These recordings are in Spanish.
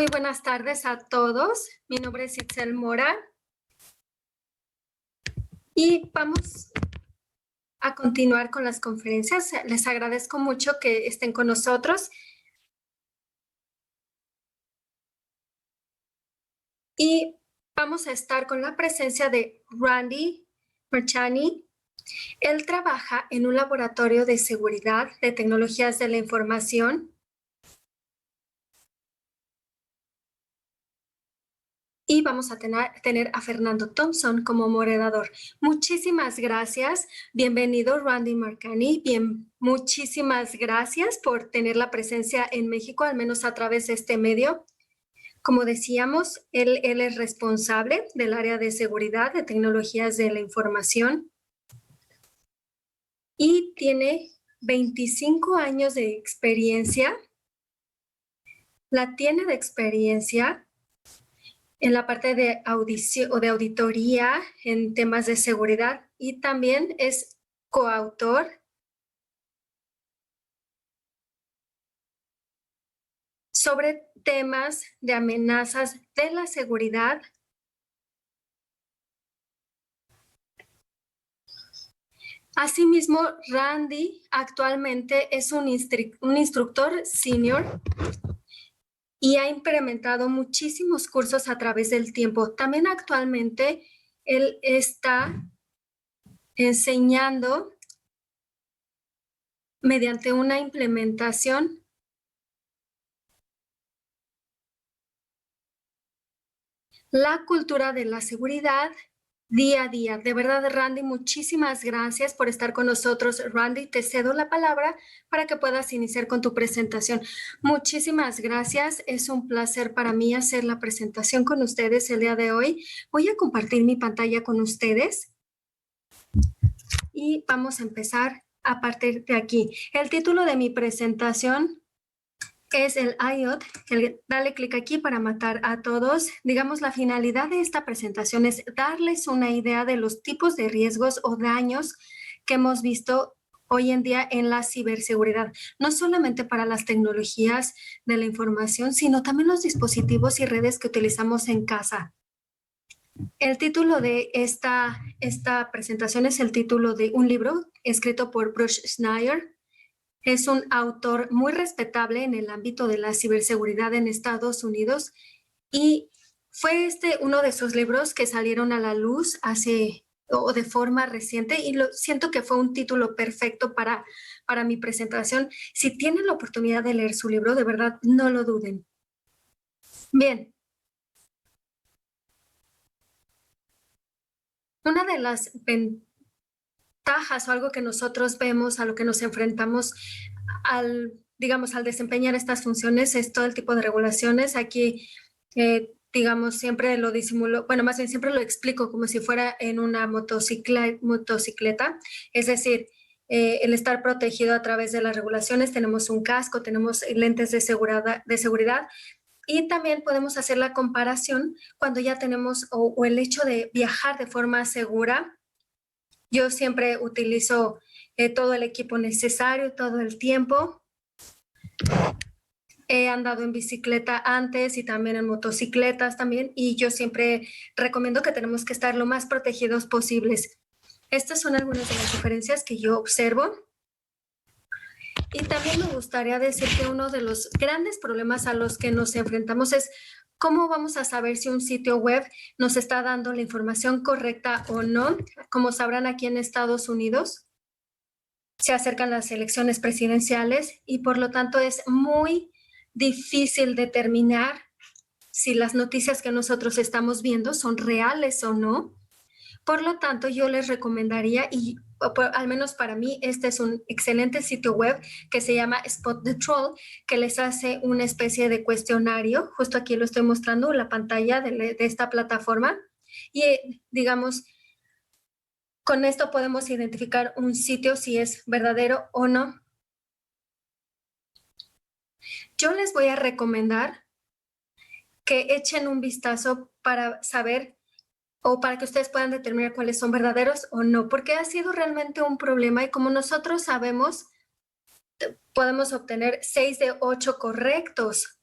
Muy buenas tardes a todos. Mi nombre es Itzel Mora y vamos a continuar con las conferencias. Les agradezco mucho que estén con nosotros. Y vamos a estar con la presencia de Randy Marchani. Él trabaja en un laboratorio de seguridad de tecnologías de la información. Y vamos a tener a Fernando Thompson como moderador. Muchísimas gracias. Bienvenido, Randy Marchani. Muchísimas gracias por tener la presencia en México, al menos a través de este medio. Como decíamos, él es responsable del área de seguridad de tecnologías de la información y tiene 25 años de experiencia. La tiene de experiencia en la parte de audición o de auditoría en temas de seguridad y también es coautor sobre temas de amenazas de la seguridad. Asimismo, Randy actualmente es un instructor senior y ha implementado muchísimos cursos a través del tiempo. También actualmente él está enseñando mediante una implementación la cultura de la seguridad día a día. De verdad, Randy, muchísimas gracias por estar con nosotros. Randy, te cedo la palabra para que puedas iniciar con tu presentación. Muchísimas gracias. Es un placer para mí hacer la presentación con ustedes el día de hoy. Voy a compartir mi pantalla con ustedes y vamos a empezar a partir de aquí. El título de mi presentación es el IOT. Dale clic aquí para matar a todos. Digamos, la finalidad de esta presentación es darles una idea de los tipos de riesgos o daños que hemos visto hoy en día en la ciberseguridad, no solamente para las tecnologías de la información, sino también los dispositivos y redes que utilizamos en casa. El título de esta presentación es el título de un libro escrito por Bruce Schneier. Es un autor muy respetable en el ámbito de la ciberseguridad en Estados Unidos y fue uno de sus libros que salieron a la luz de forma reciente y siento que fue un título perfecto para mi presentación. Si tienen la oportunidad de leer su libro, de verdad, no lo duden. Bien. Una de las ventajas o algo que nosotros vemos, a lo que nos enfrentamos al desempeñar estas funciones es todo el tipo de regulaciones. Aquí, digamos, siempre lo disimulo, bueno, más bien siempre lo explico como si fuera en una motocicleta, es decir, el estar protegido a través de las regulaciones. Tenemos un casco, tenemos lentes de seguridad y también podemos hacer la comparación cuando ya tenemos o el hecho de viajar de forma segura. Yo siempre utilizo todo el equipo necesario, todo el tiempo. He andado en bicicleta antes y también en motocicletas también, y yo siempre recomiendo que tenemos que estar lo más protegidos posibles. Estas son algunas de las diferencias que yo observo. Y también me gustaría decir que uno de los grandes problemas a los que nos enfrentamos es cómo vamos a saber si un sitio web nos está dando la información correcta o no. Como sabrán, aquí en Estados Unidos se acercan las elecciones presidenciales y por lo tanto es muy difícil determinar si las noticias que nosotros estamos viendo son reales o no. Por lo tanto, yo les recomendaría, y al menos para mí, este es un excelente sitio web que se llama Spot the Troll, que les hace una especie de cuestionario. Justo aquí lo estoy mostrando en la pantalla de esta plataforma. Y digamos, con esto podemos identificar un sitio si es verdadero o no. Yo les voy a recomendar que echen un vistazo para saber o para que ustedes puedan determinar cuáles son verdaderos o no, porque ha sido realmente un problema y como nosotros sabemos, podemos obtener 6 de 8 correctos.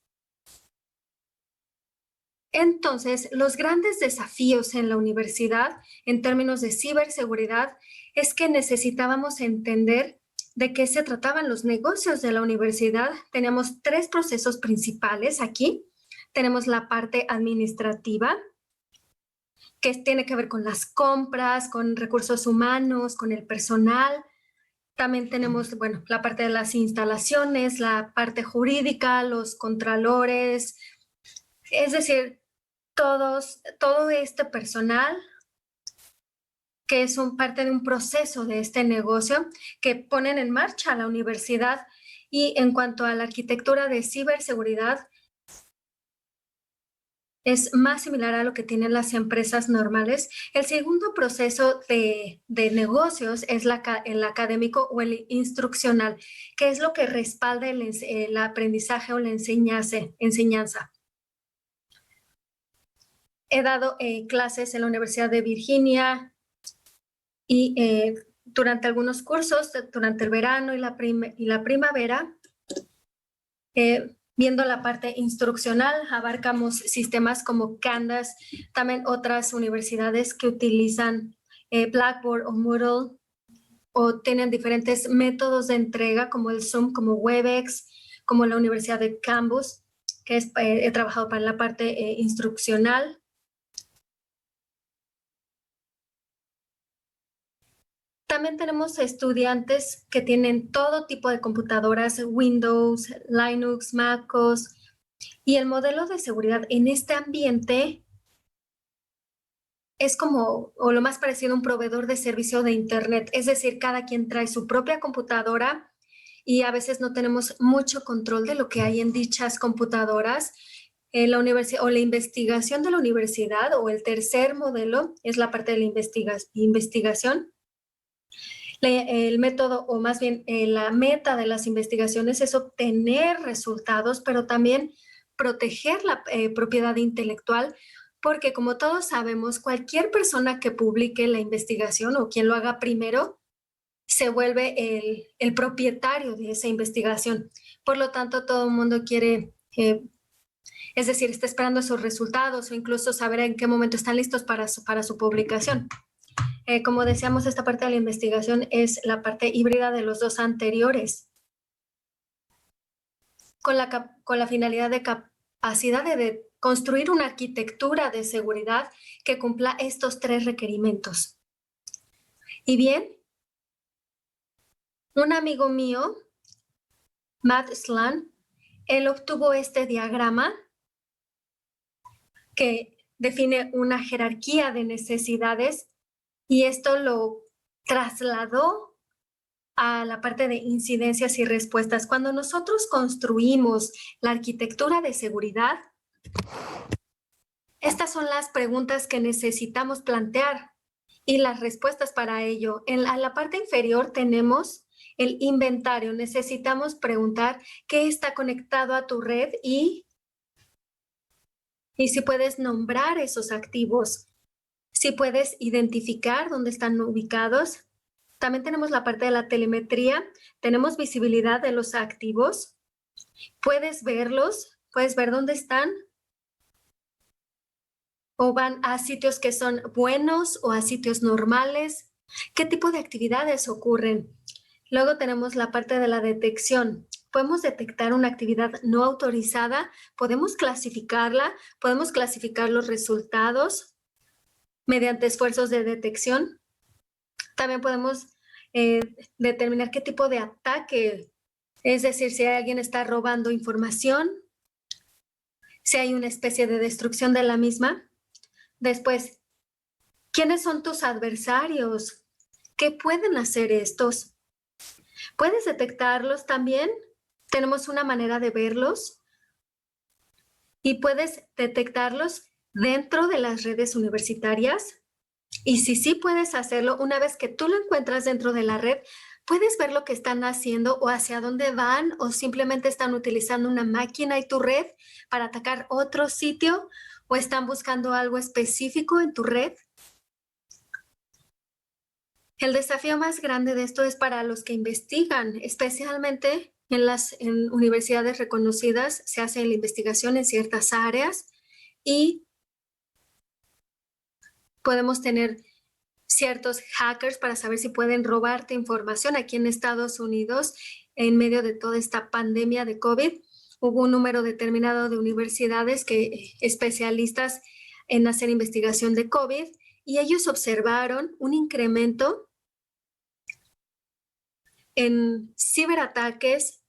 Entonces, los grandes desafíos en la universidad en términos de ciberseguridad es que necesitábamos entender de qué se trataban los negocios de la universidad. Tenemos tres procesos principales aquí. Tenemos la parte administrativa, que tiene que ver con las compras, con recursos humanos, con el personal. También tenemos, bueno, la parte de las instalaciones, la parte jurídica, los contralores, es decir, todo este personal que es parte de un proceso de este negocio que ponen en marcha la universidad. Y en cuanto a la arquitectura de ciberseguridad, es más similar a lo que tienen las empresas normales. El segundo proceso de negocios es el académico o el instruccional, que es lo que respalda el aprendizaje o la enseñanza. He dado clases en la Universidad de Virginia y durante algunos cursos, durante el verano y la primavera, viendo la parte instruccional, abarcamos sistemas como Canvas, también otras universidades que utilizan Blackboard o Moodle o tienen diferentes métodos de entrega como el Zoom, como Webex, como la Universidad de Campus, que he trabajado para la parte instruccional. También tenemos estudiantes que tienen todo tipo de computadoras, Windows, Linux, MacOS, y el modelo de seguridad en este ambiente es como, o lo más parecido a un proveedor de servicio de Internet, es decir, cada quien trae su propia computadora y a veces no tenemos mucho control de lo que hay en dichas computadoras. La universidad o la investigación de la universidad o el tercer modelo es la parte de la investigación. El método, o más bien la meta de las investigaciones es obtener resultados, pero también proteger la propiedad intelectual, porque como todos sabemos, cualquier persona que publique la investigación o quien lo haga primero, se vuelve el propietario de esa investigación. Por lo tanto, todo el mundo quiere, es decir, está esperando esos resultados o incluso saber en qué momento están listos para su publicación. Como decíamos, esta parte de la investigación es la parte híbrida de los dos anteriores, con la finalidad de capacidad de construir una arquitectura de seguridad que cumpla estos tres requerimientos. Y bien, un amigo mío, Matt Slan, él obtuvo este diagrama que define una jerarquía de necesidades y esto lo trasladó a la parte de incidencias y respuestas. Cuando nosotros construimos la arquitectura de seguridad, estas son las preguntas que necesitamos plantear y las respuestas para ello. En la parte inferior tenemos el inventario. Necesitamos preguntar qué está conectado a tu red y si puedes nombrar esos activos, si puedes identificar dónde están ubicados. También tenemos la parte de la telemetría. Tenemos visibilidad de los activos. Puedes verlos, puedes ver dónde están. O van a sitios que son buenos o a sitios normales. ¿Qué tipo de actividades ocurren? Luego tenemos la parte de la detección. Podemos detectar una actividad no autorizada, podemos clasificarla, podemos clasificar los resultados mediante esfuerzos de detección. También podemos determinar qué tipo de ataque, es decir, si alguien está robando información, si hay una especie de destrucción de la misma. Después, ¿quiénes son tus adversarios? ¿Qué pueden hacer estos? ¿Puedes detectarlos también? Tenemos una manera de verlos y puedes detectarlos dentro de las redes universitarias. Y si sí puedes hacerlo, una vez que tú lo encuentras dentro de la red, puedes ver lo que están haciendo o hacia dónde van o simplemente están utilizando una máquina y tu red para atacar otro sitio o están buscando algo específico en tu red. El desafío más grande de esto es para los que investigan, especialmente en universidades reconocidas, se hace la investigación en ciertas áreas y podemos tener ciertos hackers para saber si pueden robarte información. Aquí en Estados Unidos, en medio de toda esta pandemia de COVID, hubo un número determinado de universidades especialistas en hacer investigación de COVID, y ellos observaron un incremento en ciberataques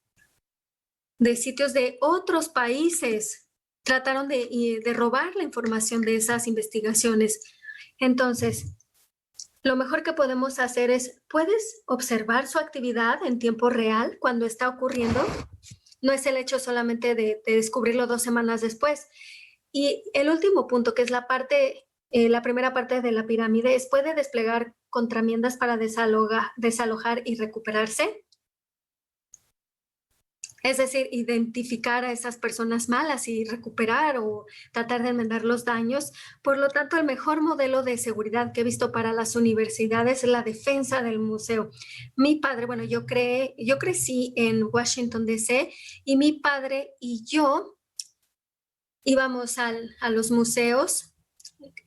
de sitios de otros países. Trataron de robar la información de esas investigaciones. Entonces, lo mejor que podemos hacer es, puedes observar su actividad en tiempo real cuando está ocurriendo. No es el hecho solamente de descubrirlo 2 semanas después. Y el último punto, que es la primera parte de la pirámide, es puede desplegar contraenmiendas para desalojar y recuperarse. Es decir, identificar a esas personas malas y recuperar o tratar de enmendar los daños. Por lo tanto, el mejor modelo de seguridad que he visto para las universidades es la defensa del museo. Mi padre, bueno, yo crecí en Washington, D.C., y mi padre y yo íbamos a los museos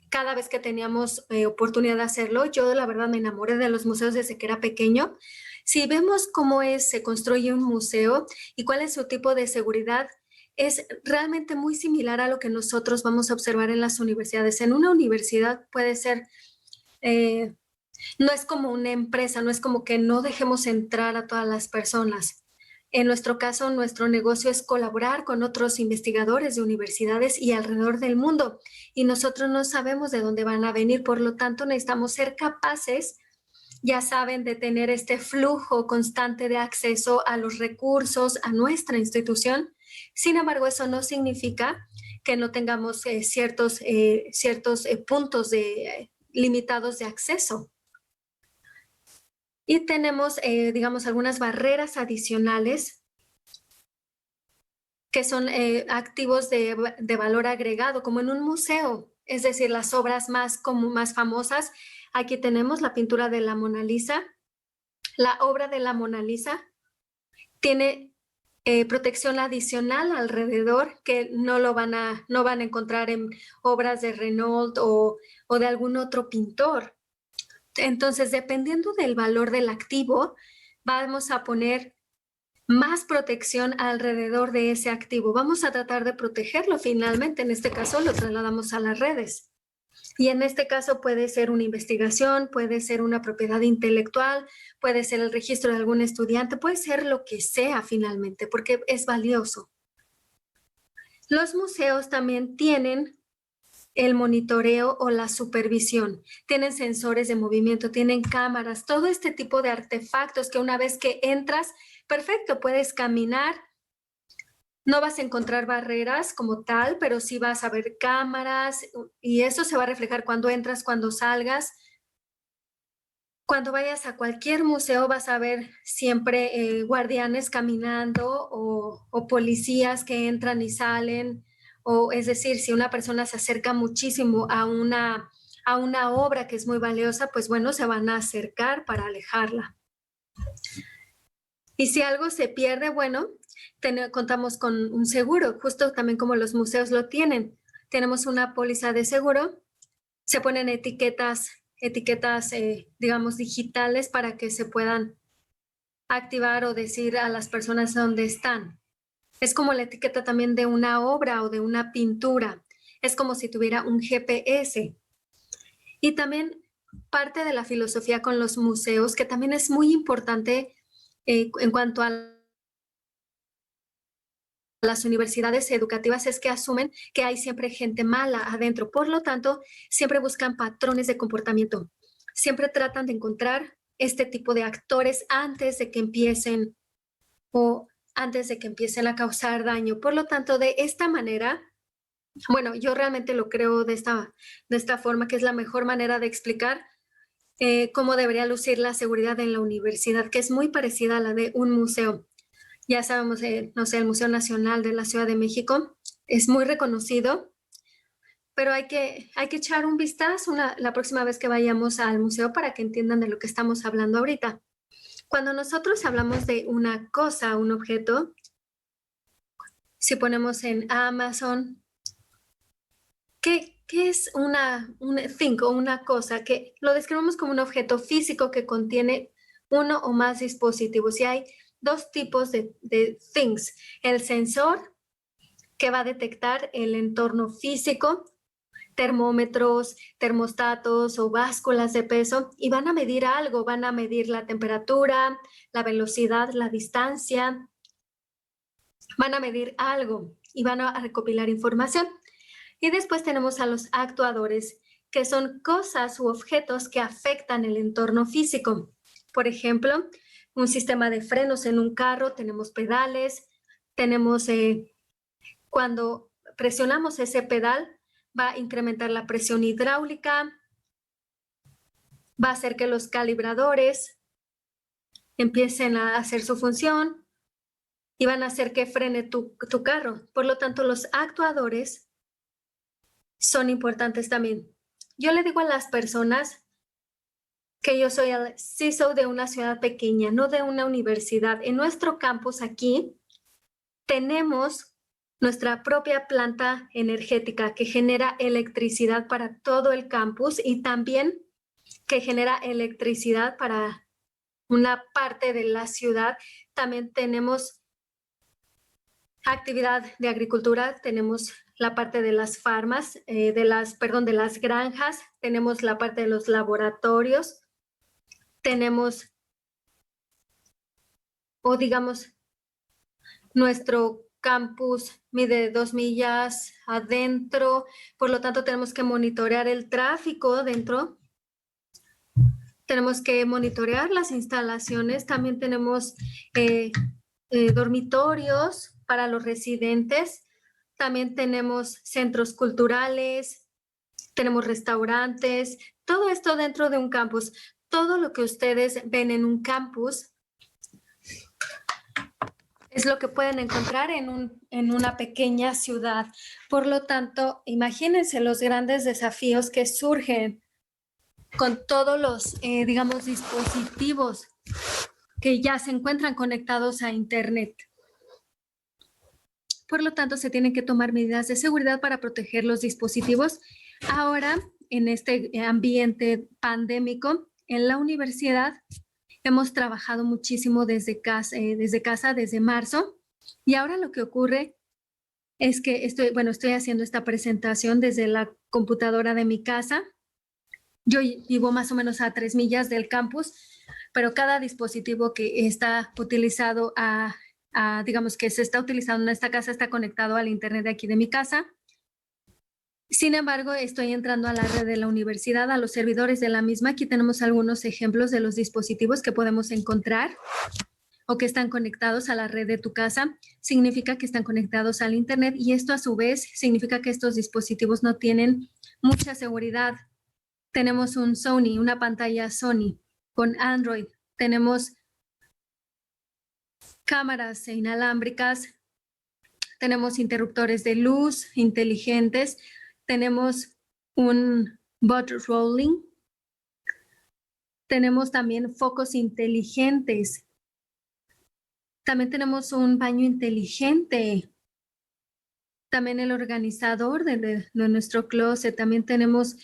cada vez que teníamos oportunidad de hacerlo. Yo, la verdad, me enamoré de los museos desde que era pequeño. Si vemos cómo se construye un museo y cuál es su tipo de seguridad, es realmente muy similar a lo que nosotros vamos a observar en las universidades. En una universidad puede ser, no es como una empresa, no es como que no dejemos entrar a todas las personas. En nuestro caso, nuestro negocio es colaborar con otros investigadores de universidades y alrededor del mundo, y nosotros no sabemos de dónde van a venir. Por lo tanto, necesitamos ser capaces, ya saben, de tener este flujo constante de acceso a los recursos, a nuestra institución. Sin embargo, eso no significa que no tengamos ciertos puntos limitados de acceso. Y tenemos, digamos, algunas barreras adicionales que son activos de valor agregado, como en un museo. Es decir, más famosas. Aquí tenemos la pintura de la Mona Lisa. La obra de la Mona Lisa tiene protección adicional alrededor que no van a encontrar en obras de Renault o de algún otro pintor. Entonces, dependiendo del valor del activo, vamos a poner más protección alrededor de ese activo. Vamos a tratar de protegerlo finalmente. En este caso, lo trasladamos a las redes. Y en este caso puede ser una investigación, puede ser una propiedad intelectual, puede ser el registro de algún estudiante, puede ser lo que sea finalmente, porque es valioso. Los museos también tienen el monitoreo o la supervisión. Tienen sensores de movimiento, tienen cámaras, todo este tipo de artefactos que una vez que entras, perfecto, puedes caminar. No vas a encontrar barreras como tal, pero sí vas a ver cámaras, y eso se va a reflejar cuando entras, cuando salgas. Cuando vayas a cualquier museo vas a ver siempre guardianes caminando o policías que entran y salen. O es decir, si una persona se acerca muchísimo a una obra que es muy valiosa, pues bueno, se van a acercar para alejarla. Y si algo se pierde, bueno, contamos con un seguro, justo también como los museos lo tienen. Tenemos una póliza de seguro, se ponen etiquetas, digamos, digitales para que se puedan activar o decir a las personas dónde están. Es como la etiqueta también de una obra o de una pintura. Es como si tuviera un GPS. Y también parte de la filosofía con los museos, que también es muy importante en cuanto a las universidades educativas, es que asumen que hay siempre gente mala adentro. Por lo tanto, siempre buscan patrones de comportamiento. Siempre tratan de encontrar este tipo de actores antes de que empiecen a causar daño. Por lo tanto, de esta manera, bueno, yo realmente lo creo de esta forma, que es la mejor manera de explicar cómo debería lucir la seguridad en la universidad, que es muy parecida a la de un museo. Ya sabemos, no sé, el Museo Nacional de la Ciudad de México es muy reconocido, pero hay que echar un vistazo la próxima vez que vayamos al museo para que entiendan de lo que estamos hablando ahorita. Cuando nosotros hablamos de una cosa, un objeto, si ponemos en Amazon ¿Qué es un thing o una cosa? Que lo describimos como un objeto físico que contiene uno o más dispositivos. Y hay dos tipos de things. El sensor, que va a detectar el entorno físico, termómetros, termostatos o básculas de peso, y van a medir algo, van a medir la temperatura, la velocidad, la distancia, van a medir algo y van a recopilar información. Y después tenemos a los actuadores, que son cosas u objetos que afectan el entorno físico. Por ejemplo, un sistema de frenos en un carro, tenemos pedales, tenemos cuando presionamos ese pedal, va a incrementar la presión hidráulica, va a hacer que los calibradores empiecen a hacer su función y van a hacer que frene tu carro. Por lo tanto, los actuadores son importantes también. Yo le digo a las personas que yo soy el CISO de una ciudad pequeña, no de una universidad. En nuestro campus aquí tenemos nuestra propia planta energética que genera electricidad para todo el campus y también que genera electricidad para una parte de la ciudad. También tenemos actividad de agricultura, tenemos la parte de las farmas, de las granjas, tenemos la parte de los laboratorios, tenemos, o digamos, nuestro campus mide 2 millas adentro, por lo tanto tenemos que monitorear el tráfico dentro, tenemos que monitorear las instalaciones, también tenemos dormitorios para los residentes, también tenemos centros culturales, tenemos restaurantes, todo esto dentro de un campus. Todo lo que ustedes ven en un campus es lo que pueden encontrar en una pequeña ciudad. Por lo tanto, imagínense los grandes desafíos que surgen con todos los, digamos, dispositivos que ya se encuentran conectados a Internet. Por lo tanto, se tienen que tomar medidas de seguridad para proteger los dispositivos. Ahora, en este ambiente pandémico, en la universidad hemos trabajado muchísimo desde casa, desde marzo. Y ahora lo que ocurre es que estoy haciendo esta presentación desde la computadora de mi casa. Yo vivo más o menos a 3 millas del campus, pero cada dispositivo que está utilizado digamos que se está utilizando en esta casa está conectado al internet de aquí de mi casa. Sin embargo, estoy entrando a la red de la universidad, a los servidores de la misma. Aquí tenemos algunos ejemplos de los dispositivos que podemos encontrar o que están conectados a la red de tu casa. Significa que están conectados al internet y esto a su vez significa que estos dispositivos no tienen mucha seguridad. Tenemos un Sony, una pantalla Sony con Android. Tenemos cámaras inalámbricas. Tenemos interruptores de luz inteligentes. Tenemos un bud rolling. Tenemos también focos inteligentes. También tenemos un baño inteligente. También el organizador de nuestro closet. También tenemos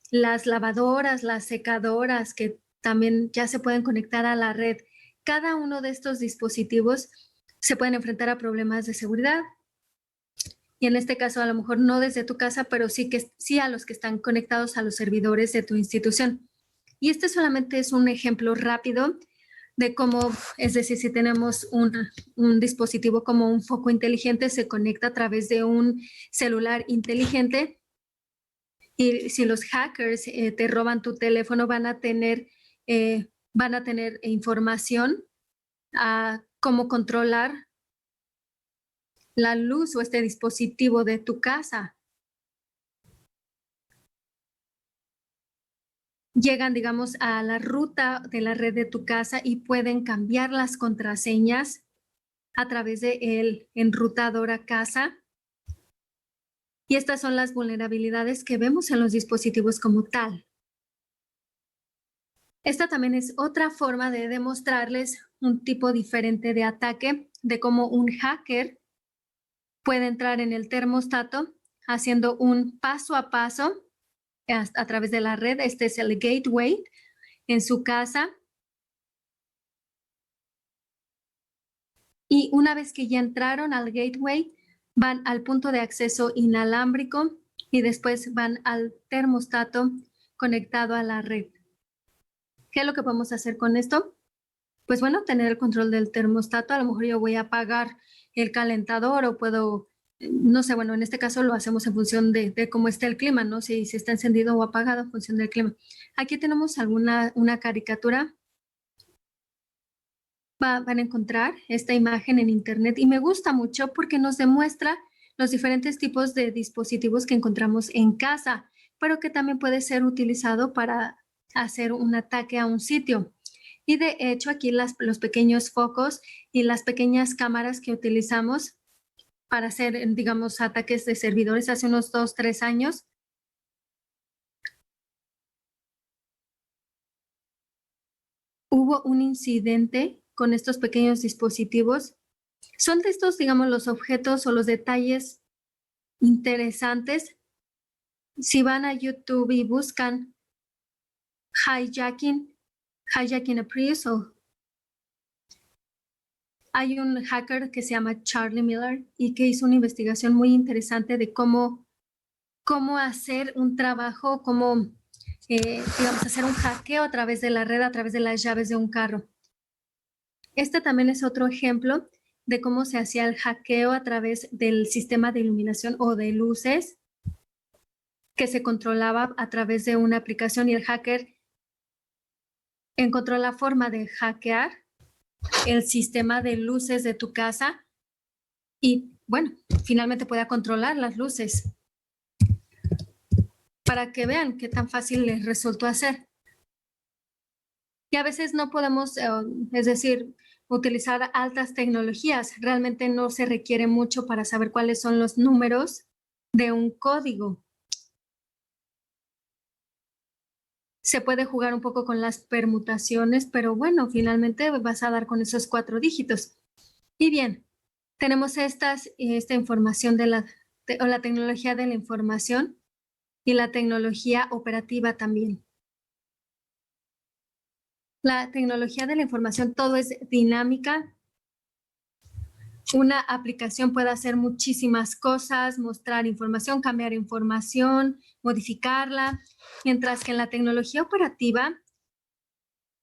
las lavadoras, las secadoras que también ya se pueden conectar a la red. Cada uno de estos dispositivos se pueden enfrentar a problemas de seguridad. Y en este caso, a lo mejor no desde tu casa, pero sí a los que están conectados a los servidores de tu institución. Y este solamente es un ejemplo rápido de cómo, es decir, si tenemos un dispositivo como un foco inteligente, se conecta a través de un celular inteligente. Y si los hackers te roban tu teléfono, van a tener información a cómo controlar la luz o este dispositivo de tu casa. Llegan, digamos, a la ruta de la red de tu casa y pueden cambiar las contraseñas a través de el enrutador a casa. Y estas son las vulnerabilidades que vemos en los dispositivos como tal. Esta también es otra forma de demostrarles un tipo diferente de ataque, de cómo un hacker puede entrar en el termostato, haciendo un paso a paso a través de la red. Este es el gateway en su casa. Y una vez que ya entraron al gateway, van al punto de acceso inalámbrico y después van al termostato conectado a la red. ¿Qué es lo que podemos hacer con esto? Pues bueno, tener el control del termostato. A lo mejor yo voy a apagar el calentador o puedo, no sé, bueno, en este caso lo hacemos en función de cómo está el clima, ¿no? Si está encendido o apagado en función del clima. Aquí tenemos una caricatura. Van a encontrar esta imagen en internet y me gusta mucho porque nos demuestra los diferentes tipos de dispositivos que encontramos en casa, pero que también puede ser utilizado para hacer un ataque a un sitio. Y de hecho aquí los pequeños focos y las pequeñas cámaras que utilizamos para hacer, digamos, ataques de servidores hace unos 2, 3 años. Hubo un incidente con estos pequeños dispositivos. Son de estos, digamos, los objetos o los detalles interesantes. Si van a YouTube y buscan hijacking a Prius, hay un hacker que se llama Charlie Miller y que hizo una investigación muy interesante de cómo hacer un trabajo, digamos, hacer un hackeo a través de la red, a través de las llaves de un carro. Este también es otro ejemplo de cómo se hacía el hackeo a través del sistema de iluminación o de luces que se controlaba a través de una aplicación y el hacker encontró la forma de hackear el sistema de luces de tu casa y, bueno, finalmente pueda controlar las luces para que vean qué tan fácil les resultó hacer. Y a veces no podemos, es decir, utilizar altas tecnologías. Realmente no se requiere mucho para saber cuáles son los números de un código. Se puede jugar un poco con las permutaciones, pero bueno, finalmente vas a dar con esos 4 dígitos. Y bien, tenemos esta información de la tecnología de la información y la tecnología operativa también. La tecnología de la información, todo es dinámica. Una aplicación puede hacer muchísimas cosas, mostrar información, cambiar información, modificarla, mientras que en la tecnología operativa,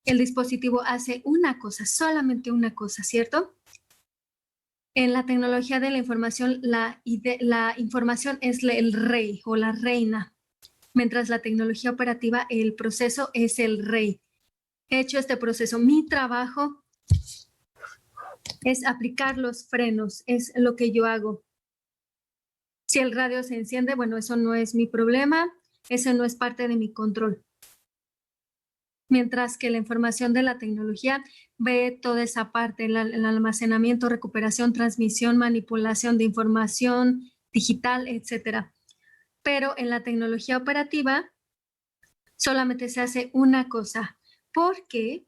el dispositivo hace una cosa, solamente una cosa, ¿cierto? En la tecnología de la información, la información es el rey o la reina, mientras la tecnología operativa, el proceso es el rey. He hecho este proceso. Mi trabajo es aplicar los frenos, es lo que yo hago. Si el radio se enciende, bueno, eso no es mi problema, eso no es parte de mi control. Mientras que la información de la tecnología ve toda esa parte, el almacenamiento, recuperación, transmisión, manipulación de información digital, etcétera. Pero en la tecnología operativa solamente se hace una cosa, porque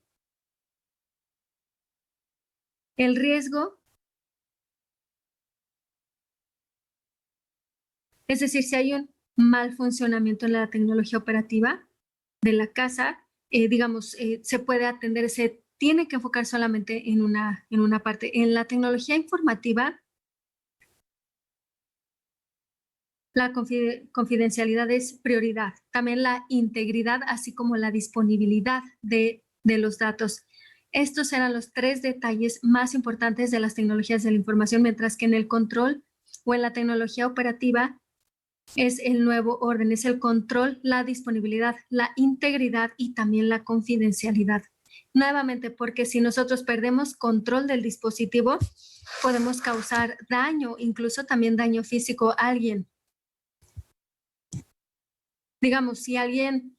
el riesgo, es decir, si hay un mal funcionamiento en la tecnología operativa de la casa, digamos, se puede atender, se tiene que enfocar solamente en una parte. En la tecnología informativa, la confidencialidad es prioridad. También la integridad, así como la disponibilidad de los datos. Estos eran los 3 detalles más importantes de las tecnologías de la información, mientras que en el control o en la tecnología operativa es el nuevo orden, es el control, la disponibilidad, la integridad y también la confidencialidad. Nuevamente, porque si nosotros perdemos control del dispositivo, podemos causar daño, incluso también daño físico a alguien. Digamos, si alguien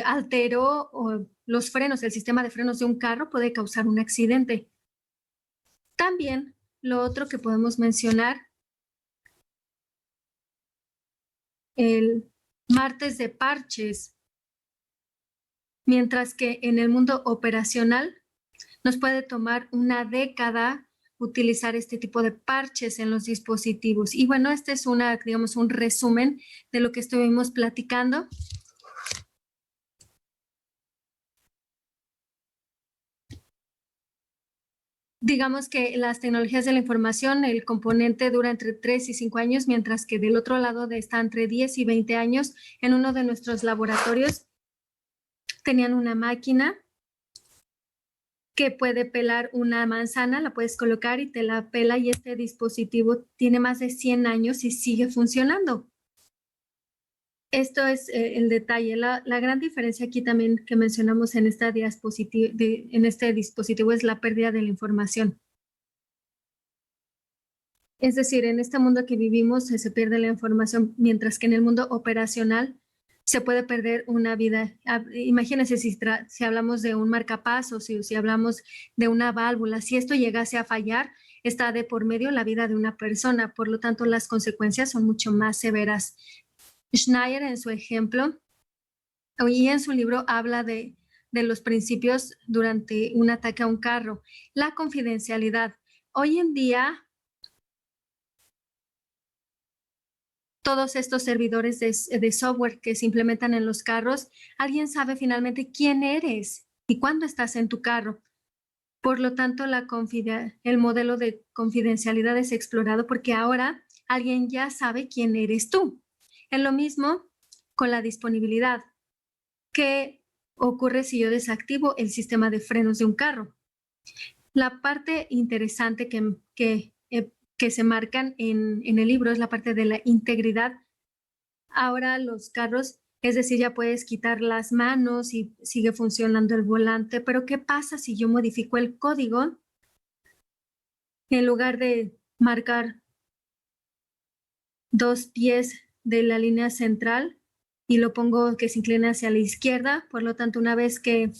alteró los frenos, el sistema de frenos de un carro, puede causar un accidente. También lo otro que podemos mencionar, el martes de parches, mientras que en el mundo operacional nos puede tomar una década utilizar este tipo de parches en los dispositivos. Y bueno, este es digamos, un resumen de lo que estuvimos platicando. Digamos que las tecnologías de la información, el componente dura entre 3 y 5 años, mientras que del otro lado está entre 10 y 20 años. En uno de nuestros laboratorios tenían una máquina que puede pelar una manzana, la puedes colocar y te la pela, y este dispositivo tiene más de 100 años y sigue funcionando. Esto es el detalle. La gran diferencia aquí también que mencionamos en esta en este dispositivo es la pérdida de la información. Es decir, en este mundo que vivimos se pierde la información, mientras que en el mundo operacional se puede perder una vida. Imagínense si hablamos de un marcapasos, si hablamos de una válvula, si esto llegase a fallar, está de por medio la vida de una persona. Por lo tanto, las consecuencias son mucho más severas. Schneier, en su ejemplo, y en su libro, habla de los principios durante un ataque a un carro. La confidencialidad. Hoy en día, todos estos servidores de software que se implementan en los carros, alguien sabe finalmente quién eres y cuándo estás en tu carro. Por lo tanto, el modelo de confidencialidad es explorado porque ahora alguien ya sabe quién eres tú. Es lo mismo con la disponibilidad. ¿Qué ocurre si yo desactivo el sistema de frenos de un carro? La parte interesante que se marcan en el libro es la parte de la integridad. Ahora los carros, es decir, ya puedes quitar las manos y sigue funcionando el volante, pero ¿qué pasa si yo modifico el código? En lugar de marcar 2 pies de la línea central y lo pongo que se inclina hacia la izquierda, por lo tanto, una vez que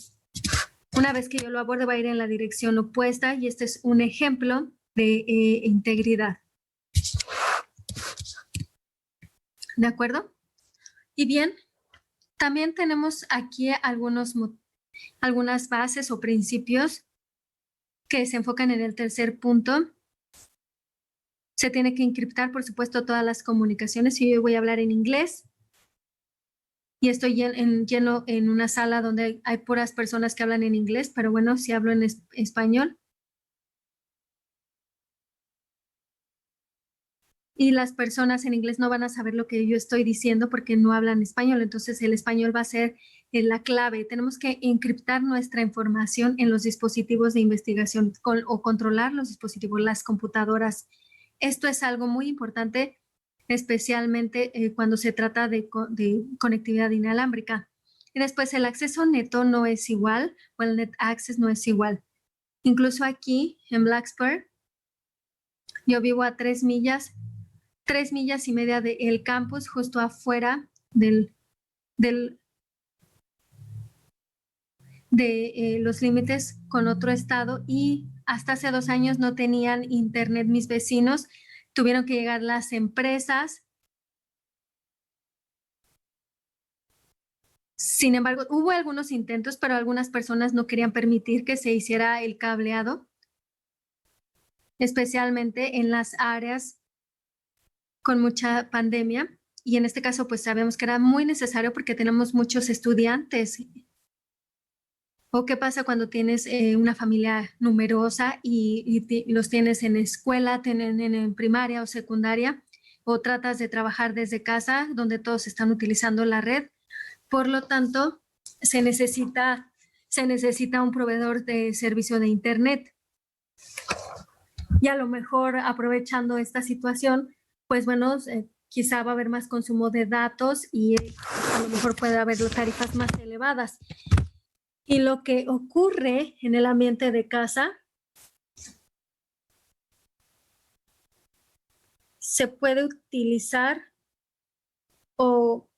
yo lo aborde va a ir en la dirección opuesta, y este es un ejemplo de integridad. ¿De acuerdo? Y bien, también tenemos aquí algunas bases o principios que se enfocan en el tercer punto. Se tiene que encriptar, por supuesto, todas las comunicaciones. Y yo voy a hablar en inglés y estoy lleno en una sala donde hay puras personas que hablan en inglés, pero bueno, si hablo en español. Y las personas en inglés no van a saber lo que yo estoy diciendo porque no hablan español. Entonces, el español va a ser la clave. Tenemos que encriptar nuestra información en los dispositivos de investigación o controlar los dispositivos, las computadoras. Esto es algo muy importante, especialmente cuando se trata de conectividad inalámbrica. Y después, el acceso neto no es igual, o el net access no es igual. Incluso aquí en Blacksburg, yo vivo a 3 millas y media del campus, justo afuera de los límites con otro estado, y hasta hace 2 años no tenían internet mis vecinos. Tuvieron que llegar las empresas. Sin embargo, hubo algunos intentos, pero algunas personas no querían permitir que se hiciera el cableado, especialmente en las áreas con mucha pandemia. Y en este caso, pues sabemos que era muy necesario porque tenemos muchos estudiantes. ¿O qué pasa cuando tienes una familia numerosa y los tienes en escuela, en primaria o secundaria, o tratas de trabajar desde casa donde todos están utilizando la red? Por lo tanto, se necesita un proveedor de servicio de Internet. Y a lo mejor, aprovechando esta situación, pues bueno, quizá va a haber más consumo de datos y a lo mejor puede haber tarifas más elevadas. Y lo que ocurre en el ambiente de casa se puede utilizar o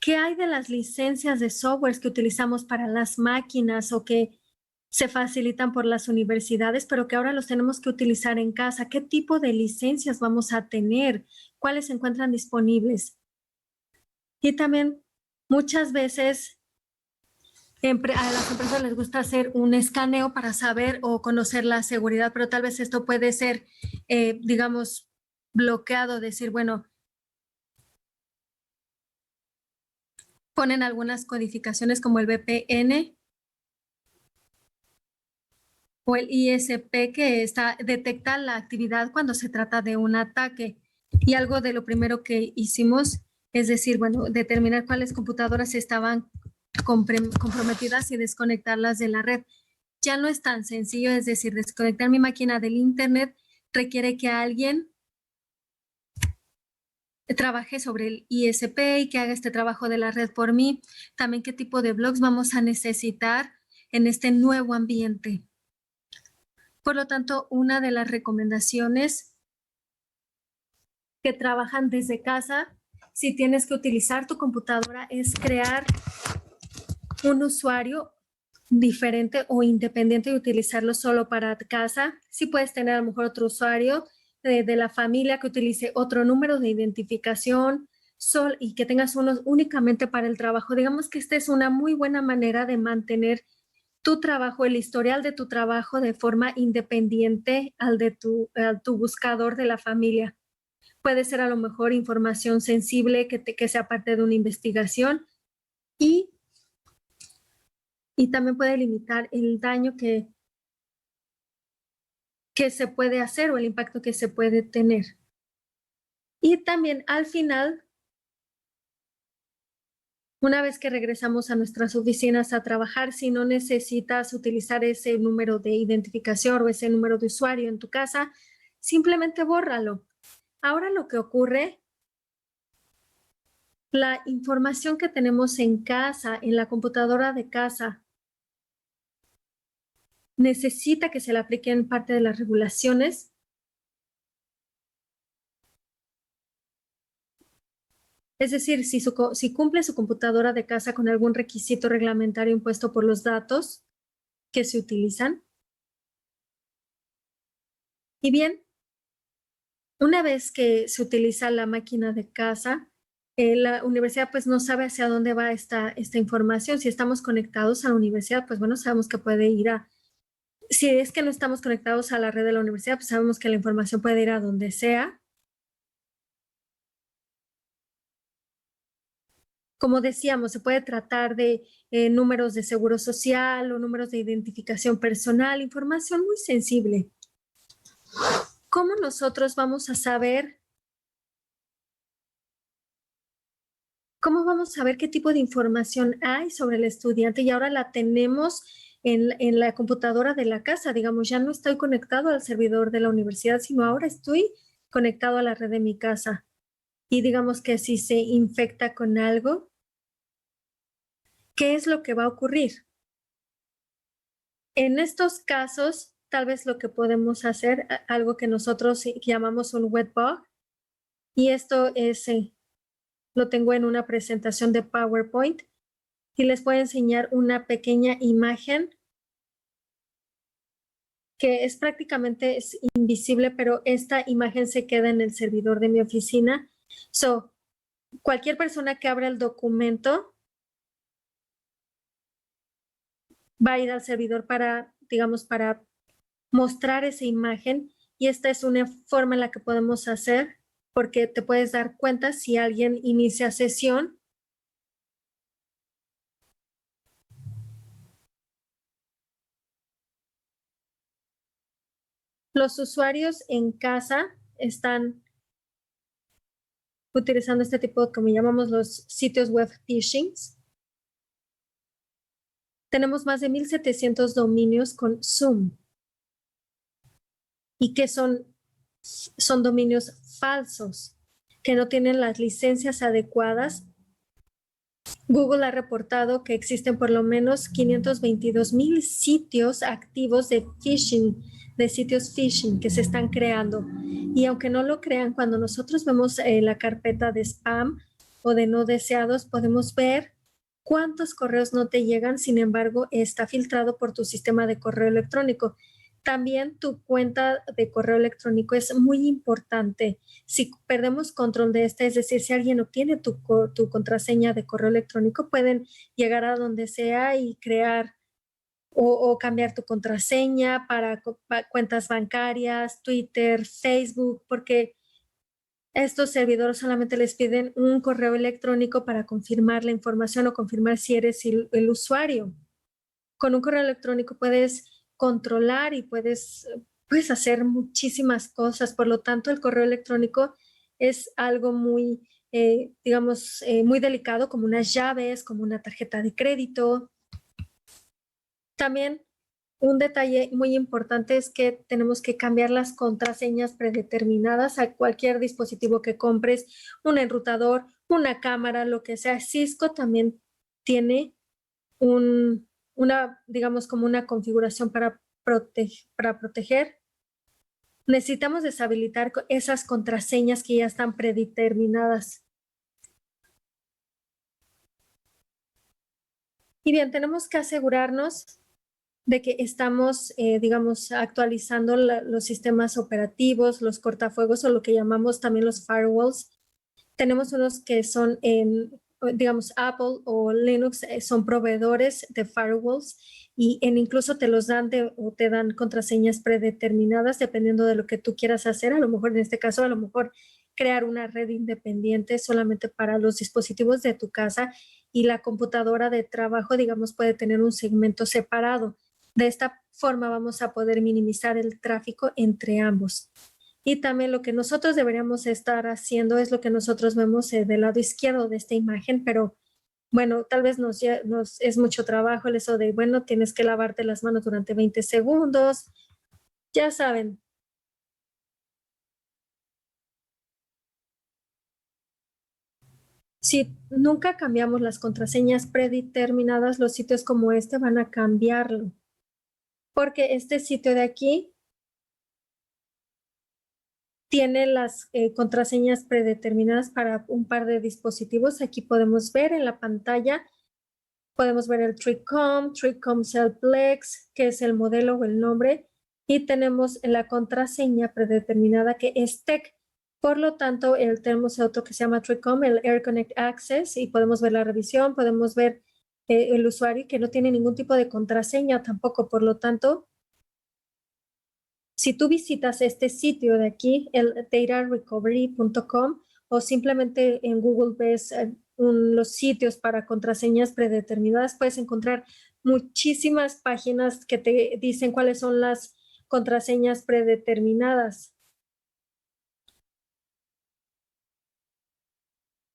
¿qué hay de las licencias de software que utilizamos para las máquinas o que se facilitan por las universidades, pero que ahora los tenemos que utilizar en casa? ¿Qué tipo de licencias vamos a tener? ¿Cuáles se encuentran disponibles? Y también muchas veces A las empresas les gusta hacer un escaneo para saber o conocer la seguridad, pero tal vez esto puede ser, digamos, bloqueado, decir, bueno, ponen algunas codificaciones como el VPN o el ISP que detecta la actividad cuando se trata de un ataque. Y algo de lo primero que hicimos es decir, bueno, determinar cuáles computadoras estaban comprometidas y desconectarlas de la red. Ya no es tan sencillo, es decir, desconectar mi máquina del internet requiere que alguien trabaje sobre el ISP y que haga este trabajo de la red por mí. También qué tipo de blogs vamos a necesitar en este nuevo ambiente. Por lo tanto, una de las recomendaciones que trabajan desde casa, si tienes que utilizar tu computadora, es crear un usuario diferente o independiente y utilizarlo solo para casa. Si puedes tener a lo mejor otro usuario de la familia que utilice otro número de identificación y que tengas uno únicamente para el trabajo. Digamos que esta es una muy buena manera de mantener tu trabajo, el historial de tu trabajo de forma independiente al de tu buscador de la familia. Puede ser a lo mejor información sensible que sea parte de una investigación y también puede limitar el daño que se puede hacer o el impacto que se puede tener. Y también al final, una vez que regresamos a nuestras oficinas a trabajar, si no necesitas utilizar ese número de identificación o ese número de usuario en tu casa, simplemente bórralo. Ahora lo que ocurre, la información que tenemos en casa, en la computadora de casa, necesita que se le apliquen parte de las regulaciones. Es decir, si cumple su computadora de casa con algún requisito reglamentario impuesto por los datos que se utilizan. Y bien, una vez que se utiliza la máquina de casa, la universidad pues no sabe hacia dónde va esta información. Si estamos conectados a la universidad, pues bueno, sabemos que puede ir si es que no estamos conectados a la red de la universidad, pues sabemos que la información puede ir a donde sea. Como decíamos, se puede tratar de números de seguro social o números de identificación personal, información muy sensible. ¿Cómo nosotros vamos a saber? ¿Cómo vamos a ver qué tipo de información hay sobre el estudiante? Y ahora la tenemos en la computadora de la casa. Digamos, ya no estoy conectado al servidor de la universidad, sino ahora estoy conectado a la red de mi casa. Y digamos que si se infecta con algo, ¿qué es lo que va a ocurrir? En estos casos, tal vez lo que podemos hacer, algo que nosotros llamamos un web bug, y esto lo tengo en una presentación de PowerPoint, y les voy a enseñar una pequeña imagen que es prácticamente invisible, pero esta imagen se queda en el servidor de mi oficina. Cualquier persona que abra el documento va a ir al servidor para mostrar esa imagen, y esta es una forma en la que podemos hacer, porque te puedes dar cuenta si alguien inicia sesión. Los usuarios en casa están utilizando este tipo, como llamamos los sitios web phishings. Tenemos más de 1,700 dominios con Zoom. ¿Y qué son dominios falsos que no tienen las licencias adecuadas? Google ha reportado que existen por lo menos 522,000 sitios activos de phishing, de sitios phishing que se están creando. Y aunque no lo crean, cuando nosotros vemos la carpeta de spam o de no deseados, podemos ver cuántos correos no te llegan. Sin embargo, está filtrado por tu sistema de correo electrónico. También tu cuenta de correo electrónico es muy importante. Si perdemos control de esta, es decir, si alguien obtiene tu contraseña de correo electrónico, pueden llegar a donde sea y crear o cambiar tu contraseña para cuentas bancarias, Twitter, Facebook, porque estos servidores solamente les piden un correo electrónico para confirmar la información o confirmar si eres el usuario. Con un correo electrónico puedes controlar y puedes hacer muchísimas cosas. Por lo tanto, el correo electrónico es algo muy, digamos, muy delicado, como unas llaves, como una tarjeta de crédito. También un detalle muy importante es que tenemos que cambiar las contraseñas predeterminadas a cualquier dispositivo que compres, un enrutador, una cámara, lo que sea. Cisco también tiene digamos, como una configuración para proteger. Necesitamos deshabilitar esas contraseñas que ya están predeterminadas. Y bien, tenemos que asegurarnos de que estamos, digamos, actualizando los sistemas operativos, los cortafuegos o lo que llamamos también los firewalls. Tenemos unos que son digamos, Apple o Linux son proveedores de firewalls y incluso te los dan o te dan contraseñas predeterminadas dependiendo de lo que tú quieras hacer. A lo mejor en este caso, a lo mejor crear una red independiente solamente para los dispositivos de tu casa y la computadora de trabajo, digamos, puede tener un segmento separado. De esta forma vamos a poder minimizar el tráfico entre ambos. Y también lo que nosotros deberíamos estar haciendo es lo que nosotros vemos del lado izquierdo de esta imagen, pero bueno, tal vez nos es mucho trabajo eso de, bueno, tienes que lavarte las manos durante 20 segundos. Ya saben. Si nunca cambiamos las contraseñas predeterminadas, los sitios como este van a cambiarlo. Porque este sitio de aquí tiene las contraseñas predeterminadas para un par de dispositivos. Aquí podemos ver en la pantalla, podemos ver el Tricom Celplex, que es el modelo o el nombre, y tenemos la contraseña predeterminada que es TEC. Por lo tanto, tenemos otro que se llama Tricom, el Air Connect Access, y podemos ver la revisión, podemos ver el usuario que no tiene ningún tipo de contraseña tampoco. Por lo tanto, si tú visitas este sitio de aquí, el datarecovery.com, o simplemente en Google ves los sitios para contraseñas predeterminadas, puedes encontrar muchísimas páginas que te dicen cuáles son las contraseñas predeterminadas.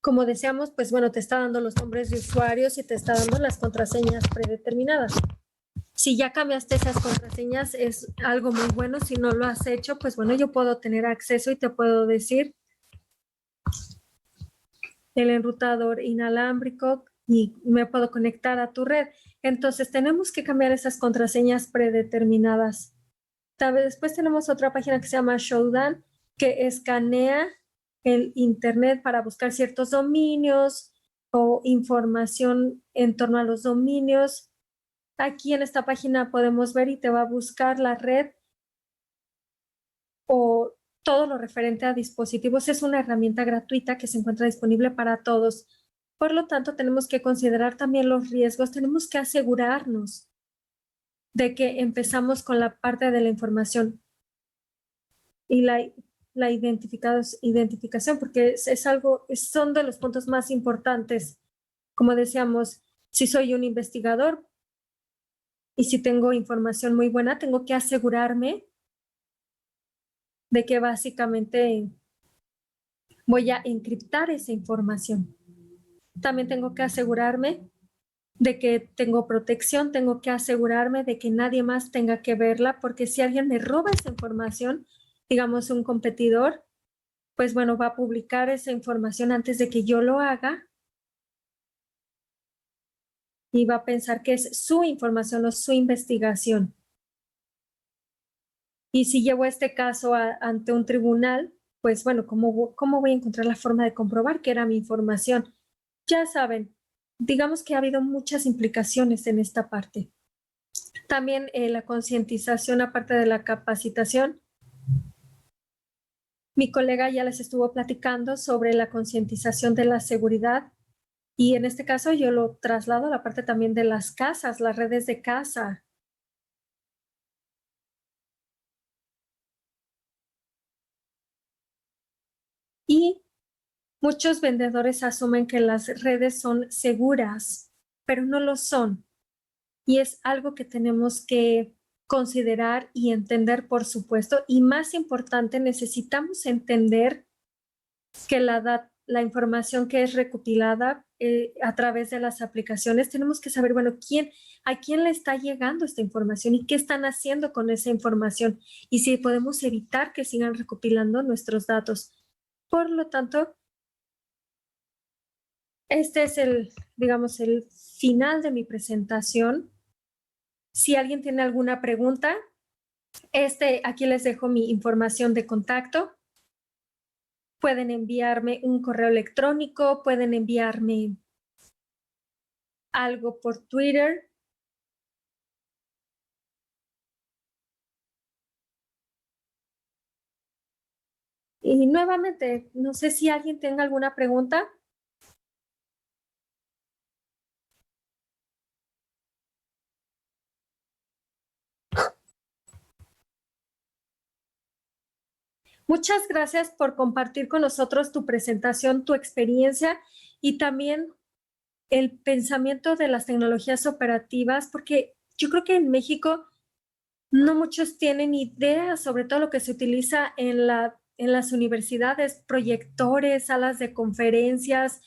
Como decíamos, pues bueno, te está dando los nombres de usuarios y te está dando las contraseñas predeterminadas. Si ya cambiaste esas contraseñas, es algo muy bueno. Si no lo has hecho, pues bueno, yo puedo tener acceso y te puedo decir el enrutador inalámbrico y me puedo conectar a tu red. Entonces, tenemos que cambiar esas contraseñas predeterminadas. Después tenemos otra página que se llama Shodan, que escanea el Internet para buscar ciertos dominios o información en torno a los dominios. Aquí en esta página podemos ver y te va a buscar la red o todo lo referente a dispositivos. Es una herramienta gratuita que se encuentra disponible para todos. Por lo tanto, tenemos que considerar también los riesgos. Tenemos que asegurarnos de que empezamos con la parte de la información y la identificación, porque son de los puntos más importantes. Como decíamos, si soy un investigador y si tengo información muy buena, tengo que asegurarme de que básicamente voy a encriptar esa información. También tengo que asegurarme de que tengo protección, tengo que asegurarme de que nadie más tenga que verla, porque si alguien me roba esa información, digamos un competidor, pues bueno, va a publicar esa información antes de que yo lo haga y va a pensar que es su información o su investigación. Y si llevo este caso ante un tribunal, pues bueno, ¿cómo voy a encontrar la forma de comprobar que era mi información? Ya saben, digamos que ha habido muchas implicaciones en esta parte. También la concientización, aparte de la capacitación. Mi colega ya les estuvo platicando sobre la concientización de la seguridad y en este caso yo lo traslado a la parte también de las casas, las redes de casa. Y muchos vendedores asumen que las redes son seguras, pero no lo son. Y es algo que tenemos que considerar y entender, por supuesto. Y más importante, necesitamos entender que la información que es recopilada a través de las aplicaciones, tenemos que saber, bueno, a quién le está llegando esta información y qué están haciendo con esa información y si podemos evitar que sigan recopilando nuestros datos. Por lo tanto, este es digamos, el final de mi presentación. Si alguien tiene alguna pregunta, aquí les dejo mi información de contacto. Pueden enviarme un correo electrónico, pueden enviarme algo por Twitter. Y nuevamente, no sé si alguien tenga alguna pregunta. Muchas gracias por compartir con nosotros tu presentación, tu experiencia y también el pensamiento de las tecnologías operativas, porque yo creo que en México no muchos tienen idea sobre todo lo que se utiliza en las universidades, proyectores, salas de conferencias,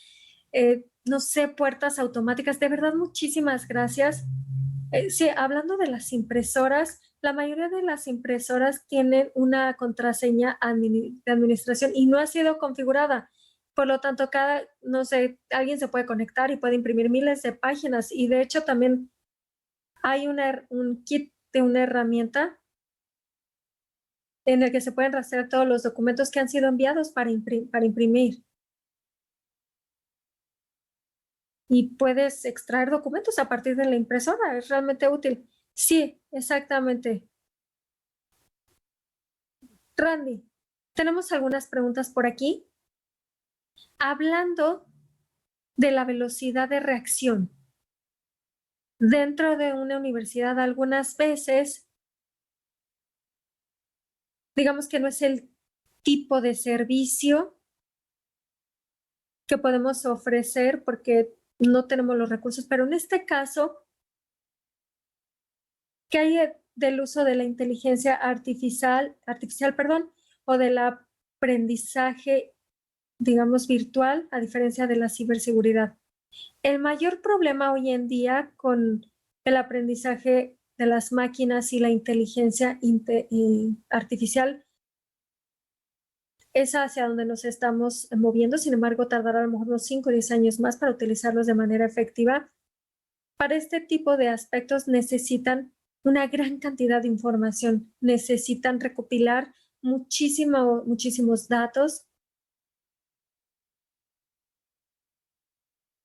no sé, puertas automáticas. De verdad, muchísimas gracias. Sí, hablando de las impresoras, la mayoría de las impresoras tienen una contraseña de administración y no ha sido configurada. Por lo tanto, no sé, alguien se puede conectar y puede imprimir miles de páginas. Y de hecho, también hay un kit de una herramienta en el que se pueden rastrear todos los documentos que han sido enviados para imprimir. Y puedes extraer documentos a partir de la impresora. Es realmente útil. Sí, exactamente. Randy, tenemos algunas preguntas por aquí. Hablando de la velocidad de reacción. Dentro de una universidad, algunas veces, digamos que no es el tipo de servicio que podemos ofrecer porque no tenemos los recursos, pero en este caso, ¿qué hay del uso de la inteligencia artificial, perdón, o del aprendizaje, digamos, virtual, a diferencia de la ciberseguridad? El mayor problema hoy en día con el aprendizaje de las máquinas y la inteligencia artificial es hacia donde nos estamos moviendo. Sin embargo, tardará a lo mejor unos 5 o 10 años más para utilizarlos de manera efectiva. Para este tipo de aspectos necesitan una gran cantidad de información, necesitan recopilar muchísimos datos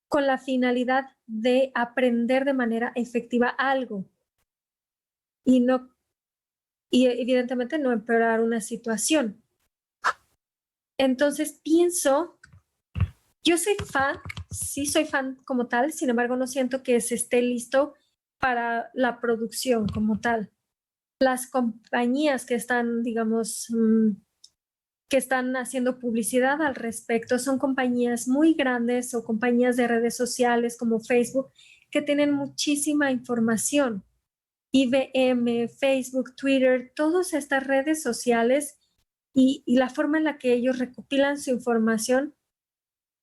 con la finalidad de aprender de manera efectiva algo y evidentemente no empeorar una situación. Entonces yo sí soy fan como tal, sin embargo no siento que se esté listo para la producción como tal. Las compañías que están, digamos, que están haciendo publicidad al respecto son compañías muy grandes o compañías de redes sociales como Facebook que tienen muchísima información. IBM, Facebook, Twitter, todas estas redes sociales y la forma en la que ellos recopilan su información